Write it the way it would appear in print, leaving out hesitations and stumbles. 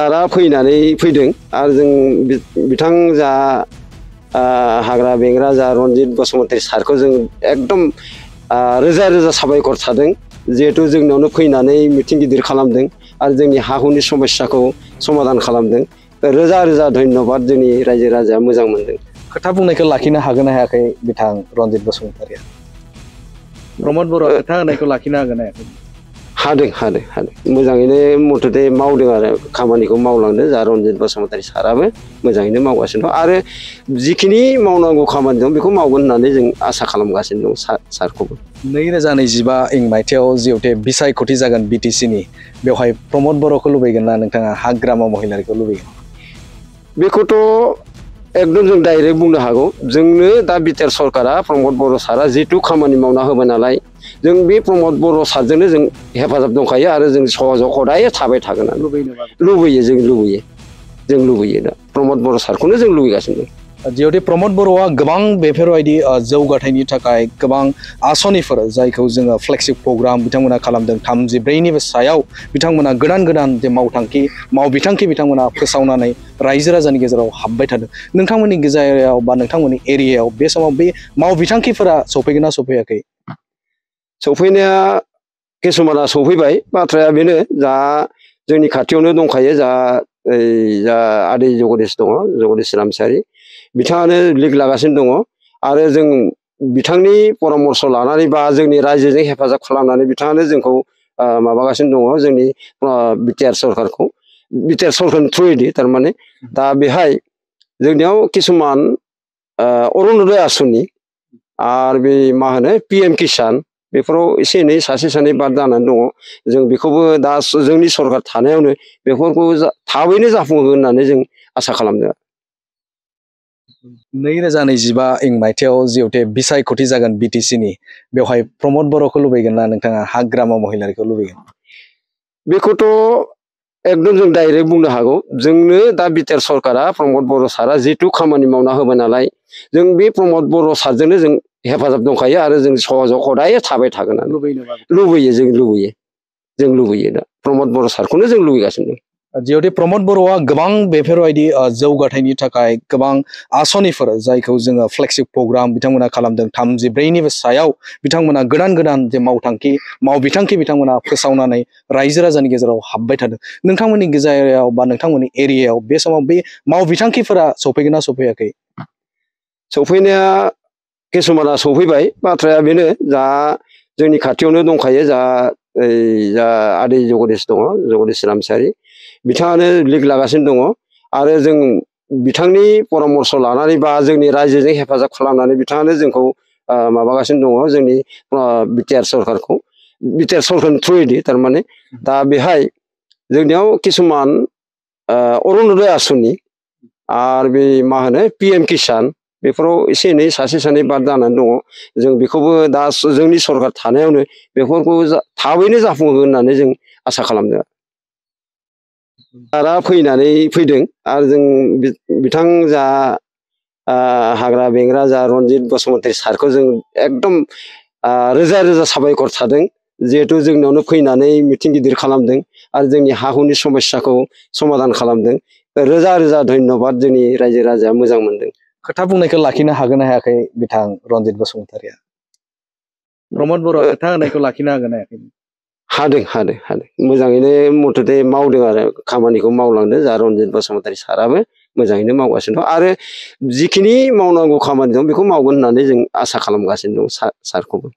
सारा फैनानै फैदों आरो जों बिथां जा हाग्रा बेंग्रा जा रनजित बसुमतारी सारखौ जों एकदम रोजा रोजा साबायखर थादों जिहेतु जोंनावनो फैनानै मिटिं गिदिर खालामदों आरो जोंनि हा हुनि समस्याखौ समाधान खालामदों। रोजा रोजा धन्यबाद जोंनि रायजो राजाया मोजां मोनदों। खोथा बुंनायखौ लाखिनो हागोन ना हायाखै बिथां रनजित बसुमतारीया? प्रमद बर'आ खोथा होनायखौ लाखिनो हागोन ना हायाखै? हादों मोजाङैनो मथथे मावदों आरो खामानिखौ मावलांदों। जा रनजित बसुमतारी साराबो मोजाङैनो मावगासिनो दं आरो जिखिनि मावनांगौ खामानि दं बेखौ मावगोन होननानै जों आसा खालामगासिनो दं सारखौबो। 2025 मायथाइयाव जिहेतु बिसायख'थि जागोन बिटिसिनि बेवहाय प्रमद बर'खौ लुबैगोन ना नोंथाङा हाग्रामा महिलारिखौ लुबैगोन? बेखौथ' एकदम जों डाइरेक्ट बुंनो हागौ। जोंनो दा बिटिआर सरकारा प्रमद बर' सारा जिथु खामानि मावना होबाय नालाय जों बे प्रमद बर' सारजोंनो जों हेफाजाब दंखायो आरो जों सहजों हदाय थाबाय थागोन। लुबैयो दा प्रमद बर' सारखौनो जों लुबैगासिनो दं। जिहेतु प्रमद बर'आ गोबां बेफोरबायदि जौगाथायनि थाखाय गोबां आसनिफोर जायखौ जोङो फ्लेगशिप प्रग्राम बिथांमोना खालामदों 34निबो सायाव बिथांमोना गोदान जे मावबिथांखि बिथांमोना फोसावनानै रायजो राजानि गेजेराव हाबबाय थादों। नोंथांमोननि गेजेराव बा नोंथांमोननि एरियायाव बे समाव बे मावबिथांखिफोरा सफैगोन ना सफैयाखै? सफैनाया किसुमाना सफैबाय। बाथ्राया बेनो जा जोंनि खाथियावनो दंखायो जा आदै जगदीश दङ, जगदीश रामसियारि बिथाङानो लिग लागासिनो दङ आरो जों बिथांनि परामर्श लानानै बा जोंनि रायजोजों हेफाजाब खालामनानै बिथाङानो जोंखौ माबागासिनो दङ। जोंनि बिटिआर सरकारखौ बिटिआर सरकारनि थ्रुयैदि थारमाने दा बेहाय जोंनियाव किसुमान अरुनदय आसनि आरो बे मा होनो PM किसान बेफोराव एसे एनै सासे सानै बाद जानानै दङ। जों बेखौबो दा जोंनि सरकार थानायावनो बेफोरखौ थाबैनो जाफुंहोगोन होननानै जों आसा खालामदों। 2025 मायथाइयाव जिहेतु बिसायख'थि जागोन बिटिसिनि बेवहाय प्रमद बर'खौ लुबैगोन ना नोंथाङा हाग्रामा महिलारिखौ लुबैगोन? बेखौथ' एकदम जों डाइरेक्ट बुंनो हागौ। जोंनो दा बिटिआर सरकारा प्रमद बर' सारा जिथु खामानि मावना होबाय नालाय जों बे प्रमद बर' सारजोंनो जों हेफाजाब दंखायो आरो जों सहजों हदाय थाबाय थागोन। लुबैयो दा प्रमद बर' सारखौनो जों लुबैगासिनो दं। जिहेतु प्रमद बर'आ गोबां बेफोरबायदि जौगाथायनि थाखाय गोबां आसनिफोर जायखौ जोङो फ्लेगशिप प्रग्राम बिथांमोना खालामदों 34निबो सायाव बिथांमोना गोदान जे मावबिथांखि बिथांमोना फोसावनानै रायजो राजानि गेजेराव हाबबाय थादों। नोंथांमोननि गेजेराव बा नोंथांमोननि एरियायाव बे समाव बे मावबिथांखिफोरा सफैगोन ना सफैयाखै? सफैनाया किसुमाना सफैबाय। बाथ्राया बेनो जा जोंनि खाथियावनो दंखायो जा आदै जगदीश दङ, जगदीश रामसियारि बिथाङानो लिग लागासिनो दङ आरो जों बिथांनि परामर्श लानानै बा जोंनि रायजोजों हेफाजाब खालामनानै बिथाङानो जोंखौ माबागासिनो दङ। जोंनि बिटिआर सरकारखौ बिटिआर सरकारनि थ्रुयैदि थारमाने दा बेहाय जोंनियाव किसुमान अरुनदय आसनि आरो बे मा होनो PM किसान बेफोराव एसे एनै सासे सानै बाद जानानै दङ। जों बेखौबो दा जोंनि सरकार थानायावनो बेफोरखौ थाबैनो जाफुंहोगोन होननानै जों आसा खालामदों। सारा फैनानै फैदों आरो जों बिथां जा हाग्रा बेंग्रा जा रनजित बसुमतारी सारखौ जों एकदम रोजा रोजा साबायखर थादों जिहेतु जोंनावनो फैनानै मिटिं गिदिर खालामदों आरो जोंनि हा हुनि समस्याखौ समाधान खालामदों। रोजा रोजा धन्यबाद जोंनि रायजो राजाया मोजां मोनदों। खोथा बुंनायखौ लाखिनो हागोन ना हायाखै बिथां रनजित बसुमतारीया? प्रमद बर'आ खोथा होनायखौ लाखिनो हागोन ना हायाखै? हादों मोजाङैनो मथथे मावदों आरो खामानिखौ मावलांदों। जा रनजित बसुमतारी साराबो मोजाङैनो मावगासिनो दं आरो जिखिनि मावनांगौ खामानि दं बेखौ मावगोन होननानै जों आसा खालामगासिनो दं सारखौबो।